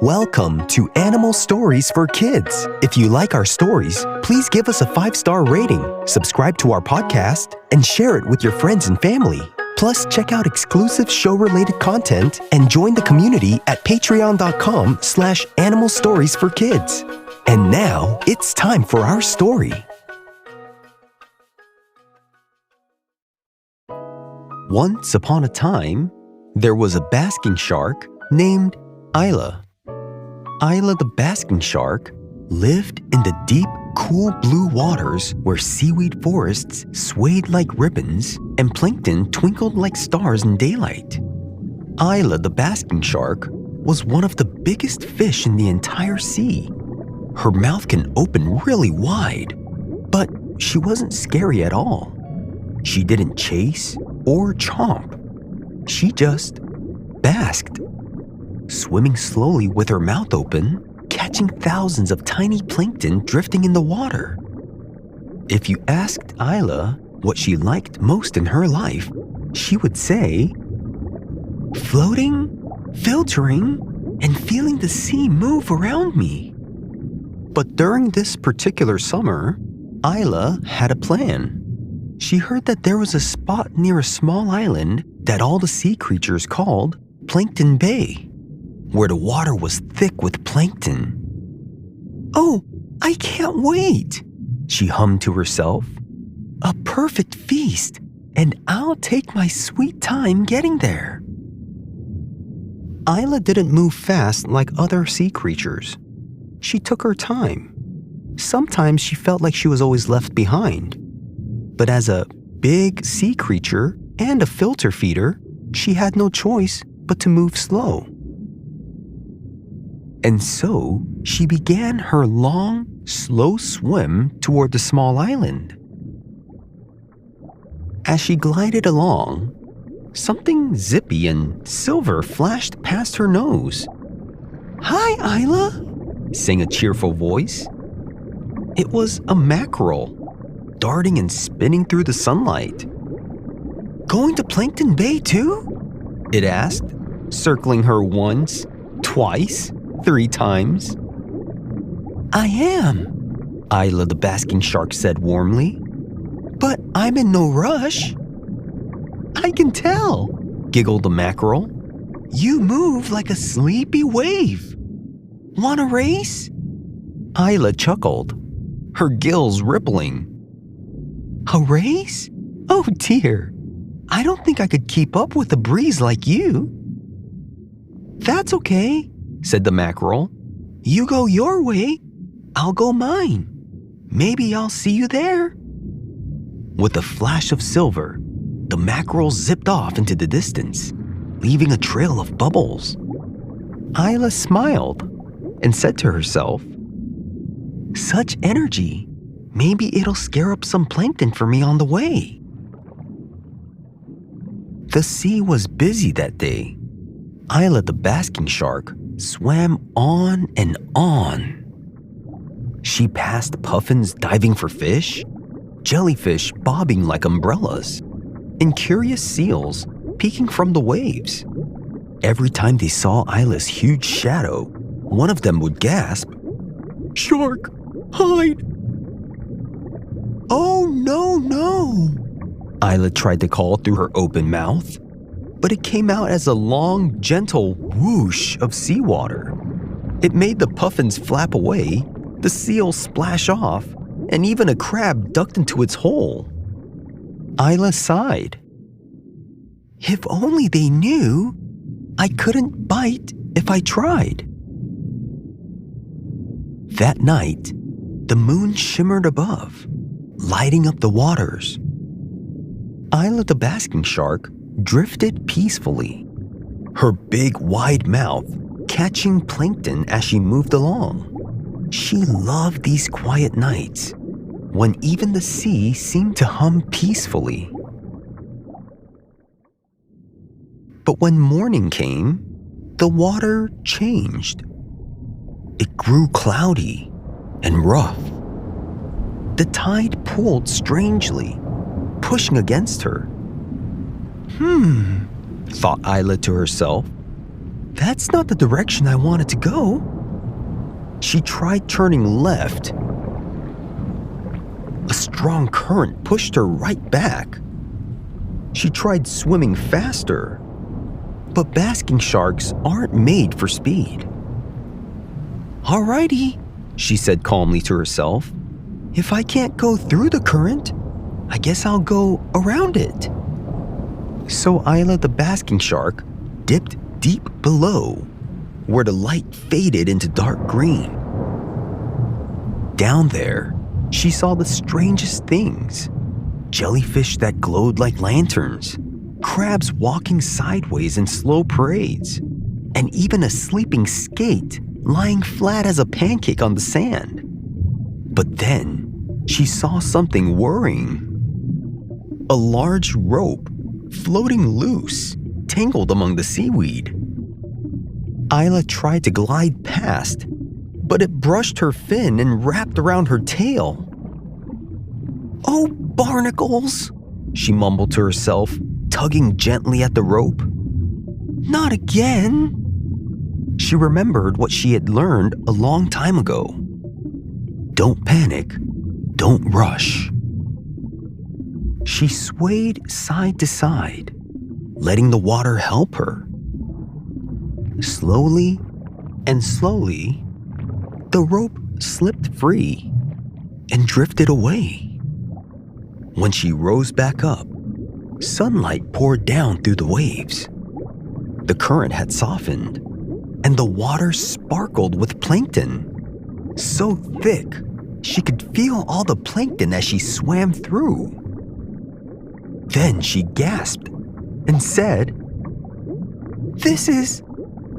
Welcome to Animal Stories for Kids. If you like our stories, please give us a 5-star rating, subscribe to our podcast, and share it with your friends and family. Plus, check out exclusive show-related content and join the community at patreon.com/Animal Stories for Kids. And now, it's time for our story. Once upon a time, there was a basking shark named Isla. Isla the basking shark lived in the deep, cool blue waters where seaweed forests swayed like ribbons and plankton twinkled like stars in daylight. Isla the basking shark was one of the biggest fish in the entire sea. Her mouth can open really wide, but she wasn't scary at all. She didn't chase or chomp. She just basked, swimming slowly with her mouth open, catching thousands of tiny plankton drifting in the water. If you asked Isla what she liked most in her life, she would say, floating, filtering, and feeling the sea move around me. But during this particular summer, Isla had a plan. She heard that there was a spot near a small island that all the sea creatures called Plankton Bay, where the water was thick with plankton. "Oh, I can't wait," she hummed to herself. "A perfect feast, and I'll take my sweet time getting there." Isla didn't move fast like other sea creatures. She took her time. Sometimes she felt like she was always left behind. But as a big sea creature and a filter feeder, she had no choice but to move slow. And so she began her long, slow swim toward the small island. As she glided along, something zippy and silver flashed past her nose. "Hi, Isla," sang a cheerful voice. It was a mackerel, darting and spinning through the sunlight. "Going to Plankton Bay too?" it asked, circling her once, twice, 3 times. "I am," Isla the basking shark said warmly. "But I'm in no rush." "I can tell," giggled the mackerel. "You move like a sleepy wave. Want a race?" Isla chuckled, her gills rippling. "A race? Oh dear, I don't think I could keep up with a breeze like you." "That's okay," said the mackerel. "You go your way, I'll go mine. Maybe I'll see you there." With a flash of silver, the mackerel zipped off into the distance, leaving a trail of bubbles. Isla smiled and said to herself, "Such energy. Maybe it'll scare up some plankton for me on the way." The sea was busy that day. Isla the basking shark swam on and on. She passed puffins diving for fish, jellyfish bobbing like umbrellas, and curious seals peeking from the waves. Every time they saw Isla's huge shadow, one of them would gasp, "Shark, hide!" "Oh, no. Isla tried to call through her open mouth, but it came out as a long, gentle whoosh of seawater. It made the puffins flap away, the seals splash off, and even a crab ducked into its hole. Isla sighed. "If only they knew I couldn't bite if I tried." That night, the moon shimmered above, lighting up the waters. Isla the basking shark drifted peacefully, her big wide mouth catching plankton as she moved along. She loved these quiet nights when even the sea seemed to hum peacefully. But when morning came, the water changed. It grew cloudy and rough. The tide pulled strangely, pushing against her. Thought Isla to herself. That's not the direction I wanted to go. She tried turning left. A strong current pushed her right back. She tried swimming faster, but basking sharks aren't made for speed. Alrighty, she said calmly to herself. If I can't go through the current, I guess I'll go around it. So Isla the basking shark dipped deep below, where the light faded into dark green. Down there, she saw the strangest things. Jellyfish that glowed like lanterns, crabs walking sideways in slow parades, and even a sleeping skate lying flat as a pancake on the sand. But then, she saw something worrying. A large rope floating loose, tangled among the seaweed. Isla tried to glide past, but it brushed her fin and wrapped around her tail. Oh, barnacles, she mumbled to herself, tugging gently at the rope. Not again. She remembered what she had learned a long time ago. Don't panic, don't rush. She swayed side to side, letting the water help her. Slowly and slowly, the rope slipped free and drifted away. When she rose back up, sunlight poured down through the waves. The current had softened, and the water sparkled with plankton, so thick she could feel all the plankton as she swam through. Then she gasped and said, "This is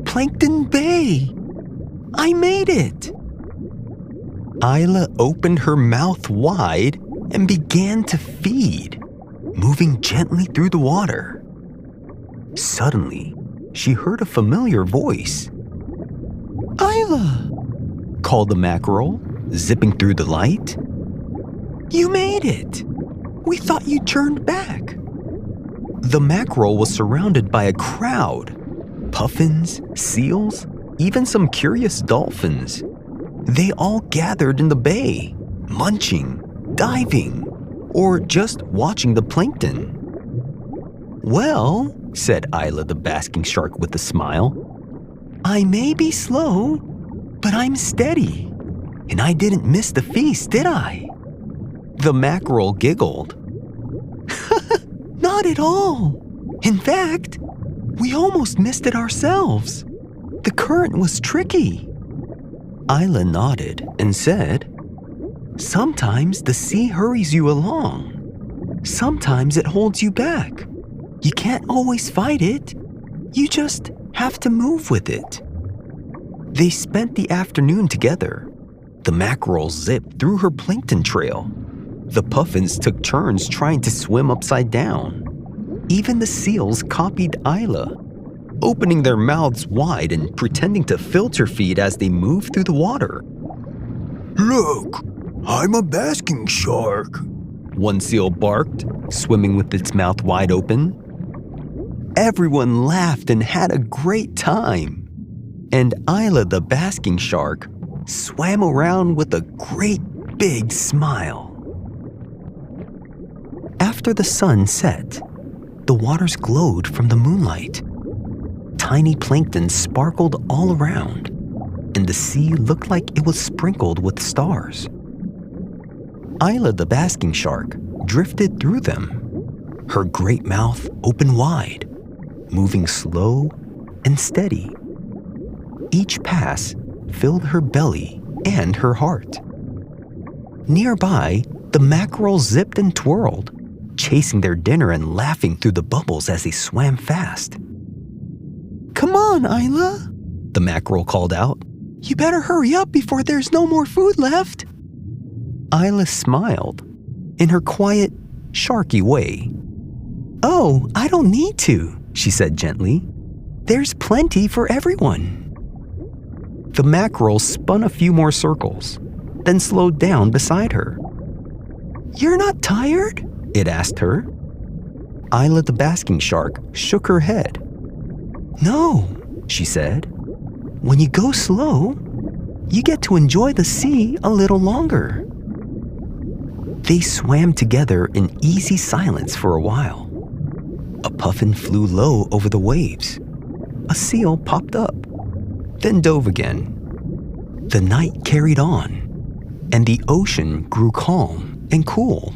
Plankton Bay! I made it!" Isla opened her mouth wide and began to feed, moving gently through the water. Suddenly, she heard a familiar voice. "Isla!" called the mackerel, zipping through the light. "You made it! We thought you turned back." The mackerel was surrounded by a crowd. Puffins, seals, even some curious dolphins. They all gathered in the bay, munching, diving, or just watching the plankton. "Well," said Isla the basking shark with a smile, "I may be slow, but I'm steady. And I didn't miss the feast, did I?" The mackerel giggled. "Not at all. In fact, we almost missed it ourselves. The current was tricky." Isla nodded and said, "Sometimes the sea hurries you along. Sometimes it holds you back. You can't always fight it. You just have to move with it." They spent the afternoon together. The mackerel zipped through her plankton trail. The puffins took turns trying to swim upside down. Even the seals copied Isla, opening their mouths wide and pretending to filter feed as they moved through the water. "Look, I'm a basking shark," one seal barked, swimming with its mouth wide open. Everyone laughed and had a great time. And Isla the basking shark swam around with a great big smile. After the sun set, the waters glowed from the moonlight. Tiny plankton sparkled all around, and the sea looked like it was sprinkled with stars. Isla the basking shark drifted through them, her great mouth open wide, moving slow and steady. Each pass filled her belly and her heart. Nearby, the mackerel zipped and twirled, chasing their dinner and laughing through the bubbles as they swam fast. "Come on, Isla," the mackerel called out. "You better hurry up before there's no more food left." Isla smiled, in her quiet, sharky way. "Oh, I don't need to," she said gently. "There's plenty for everyone." The mackerel spun a few more circles, then slowed down beside her. "You're not tired?" it asked her. Isla the basking shark shook her head. "No, she said. "When you go slow, you get to enjoy the sea a little longer." They swam together in easy silence for a while. A puffin flew low over the waves. A seal popped up, then dove again. The night carried on, and the ocean grew calm and cool.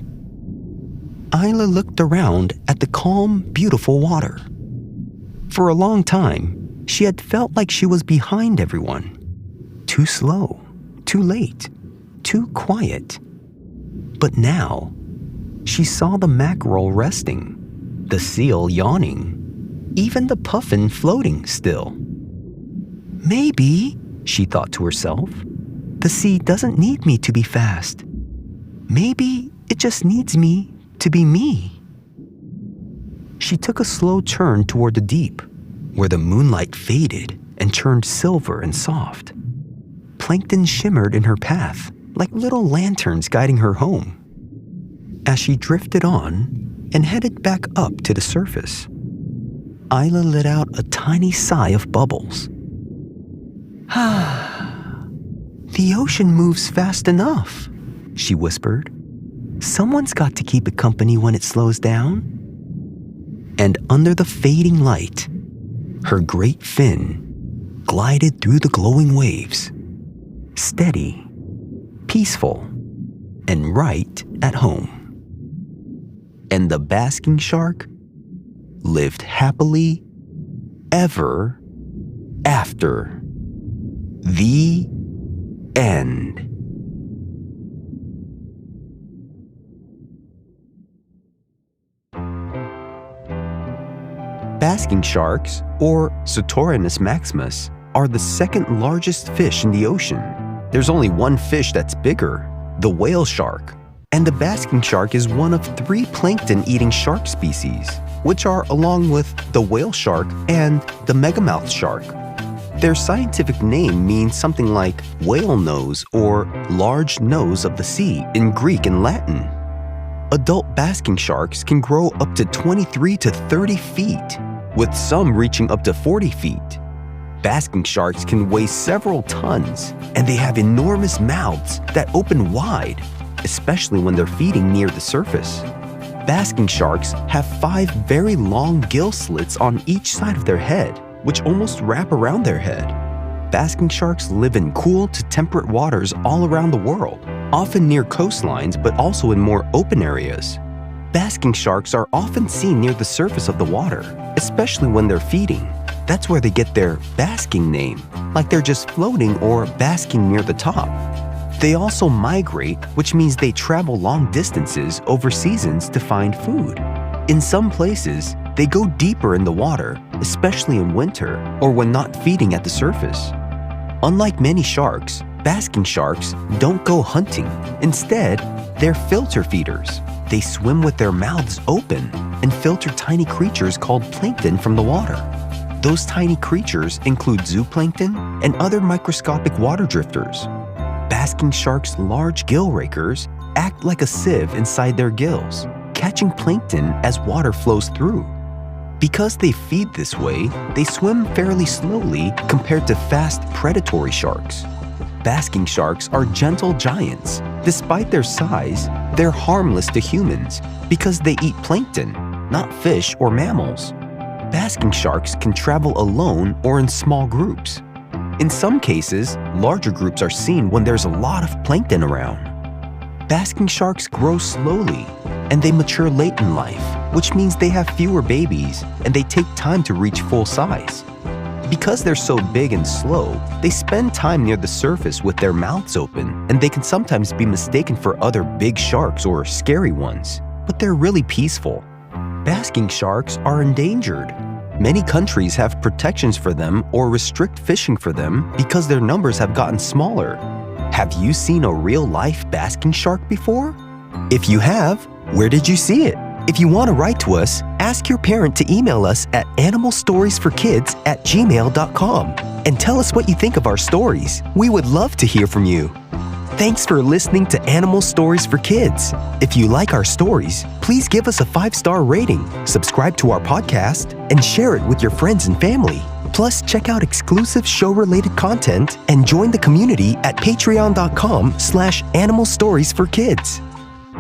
Isla looked around at the calm, beautiful water. For a long time, she had felt like she was behind everyone. Too slow, too late, too quiet. But now, she saw the mackerel resting, the seal yawning, even the puffin floating still. "Maybe," she thought to herself, "the sea doesn't need me to be fast. Maybe it just needs me to be me." She took a slow turn toward the deep, where the moonlight faded and turned silver and soft. Plankton shimmered in her path like little lanterns guiding her home. As she drifted on and headed back up to the surface, Isla let out a tiny sigh of bubbles. "The ocean moves fast enough," she whispered. "Someone's got to keep it company when it slows down." And under the fading light, her great fin glided through the glowing waves, steady, peaceful, and right at home. And the basking shark lived happily ever after. The end. Basking sharks, or Sotorinus maximus, are the second largest fish in the ocean. There's only one fish that's bigger, the whale shark. And the basking shark is one of 3 plankton-eating shark species, which are along with the whale shark and the megamouth shark. Their scientific name means something like whale nose or large nose of the sea in Greek and Latin. Adult basking sharks can grow up to 23 to 30 feet, with some reaching up to 40 feet. Basking sharks can weigh several tons, and they have enormous mouths that open wide, especially when they're feeding near the surface. Basking sharks have 5 very long gill slits on each side of their head, which almost wrap around their head. Basking sharks live in cool to temperate waters all around the world, often near coastlines but also in more open areas. Basking sharks are often seen near the surface of the water, especially when they're feeding. That's where they get their basking name, like they're just floating or basking near the top. They also migrate, which means they travel long distances over seasons to find food. In some places, they go deeper in the water, especially in winter or when not feeding at the surface. Unlike many sharks, basking sharks don't go hunting. Instead, they're filter feeders. They swim with their mouths open and filter tiny creatures called plankton from the water. Those tiny creatures include zooplankton and other microscopic water drifters. Basking sharks' large gill rakers act like a sieve inside their gills, catching plankton as water flows through. Because they feed this way, they swim fairly slowly compared to fast predatory sharks. Basking sharks are gentle giants. Despite their size, they're harmless to humans because they eat plankton, not fish or mammals. Basking sharks can travel alone or in small groups. In some cases, larger groups are seen when there's a lot of plankton around. Basking sharks grow slowly, and they mature late in life, which means they have fewer babies and they take time to reach full size. Because they're so big and slow, they spend time near the surface with their mouths open, and they can sometimes be mistaken for other big sharks or scary ones, but they're really peaceful. Basking sharks are endangered. Many countries have protections for them or restrict fishing for them because their numbers have gotten smaller. Have you seen a real-life basking shark before? If you have, where did you see it? If you want to write to us, ask your parent to email us at animalstoriesforkids@gmail.com and tell us what you think of our stories. We would love to hear from you. Thanks for listening to Animal Stories for Kids. If you like our stories, please give us a 5-star rating, subscribe to our podcast, and share it with your friends and family. Plus, check out exclusive show-related content and join the community at patreon.com/animal stories for kids.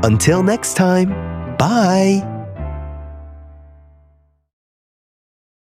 Until next time, bye!